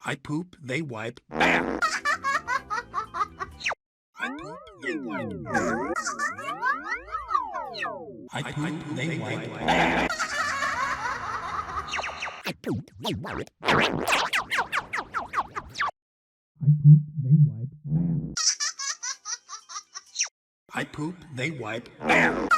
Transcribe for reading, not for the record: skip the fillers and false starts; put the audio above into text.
I poop, they wipe, bam! I poop, they wipe, bam! I poop, they wipe, bam! I poop, they wipe, bam! I poop, they wipe, bam! I poop, they wipe, bam!